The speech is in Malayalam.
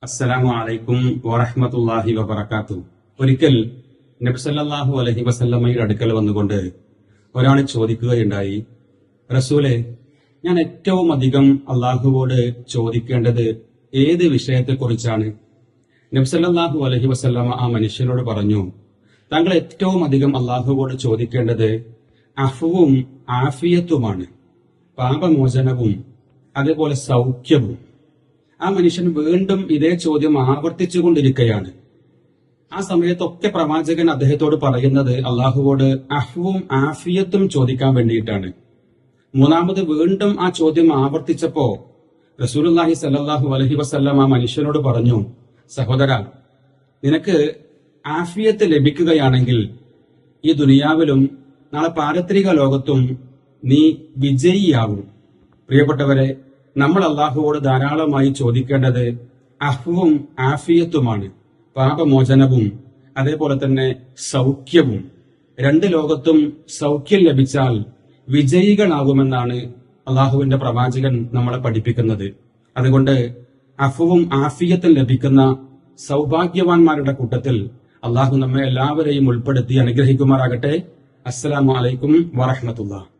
അസ്സലാമു അലൈക്കും വറഹ്മത്തുള്ളാഹി വബറകാതുഹു. ഒരിക്കൽ നബി സല്ലല്ലാഹു അലൈഹി വസല്ലമയുടെ അടുക്കൽ വന്നുകൊണ്ട് ഒരാൾ ചോദിക്കുകയുണ്ടായി, റസൂലെ, ഞാൻ ഏറ്റവും അധികം അള്ളാഹുവോട് ചോദിക്കേണ്ടത് ഏത് വിഷയത്തെക്കുറിച്ചാണ്? നബി സല്ലല്ലാഹു അലൈഹി വസല്ലമ ആ മനുഷ്യനോട് പറഞ്ഞു, താങ്കൾ ഏറ്റവും അധികം അള്ളാഹുവോട് ചോദിക്കേണ്ടത് അഫ്വും ആഫിയത്തുമാണ്, പാപമോചനവും അതേപോലെ സൗഖ്യവും. ആ മനുഷ്യൻ വീണ്ടും ഇതേ ചോദ്യം ആവർത്തിച്ചുകൊണ്ടിരിക്കുകയാണ്. ആ സമയത്തൊക്കെ പ്രവാചകൻ അദ്ദേഹത്തോട് പറയുന്നത് അള്ളാഹുവോട് അഫ്വും ആഫിയത്തും ചോദിക്കാൻ വേണ്ടിയിട്ടാണ്. മൂന്നാമത് വീണ്ടും ആ ചോദ്യം ആവർത്തിച്ചപ്പോ റസൂലുള്ളാഹി സ്വല്ലല്ലാഹു അലൈഹി വസല്ലം ആ മനുഷ്യനോട് പറഞ്ഞു, സഹോദര, നിനക്ക് ആഫിയത്ത് ലഭിക്കുകയാണെങ്കിൽ ഈ ദുനിയാവിലും നാളെ പാരത്രിക ലോകത്തും നീ വിജയിയാവും. പ്രിയപ്പെട്ടവരെ, നമ്മൾ അള്ളാഹുവോട് ധാരാളമായി ചോദിക്കേണ്ടത് അഫ്വും ആഫിയത്തുമാണ്, പാപമോചനവും അതേപോലെ തന്നെ സൗഖ്യവും. രണ്ട് ലോകത്തും സൗഖ്യം ലഭിച്ചാൽ വിജയികളാകുമെന്നാണ് അള്ളാഹുവിന്റെ പ്രവാചകൻ നമ്മളെ പഠിപ്പിക്കുന്നത്. അതുകൊണ്ട് അഫ്വും ആഫിയത്തും ലഭിക്കുന്ന സൗഭാഗ്യവാന്മാരുടെ കൂട്ടത്തിൽ അള്ളാഹു നമ്മെ എല്ലാവരെയും ഉൾപ്പെടുത്തി അനുഗ്രഹിക്കുമാറാകട്ടെ. അസ്സലാമു അലൈക്കും വറഹ്മത്തുള്ളാഹി.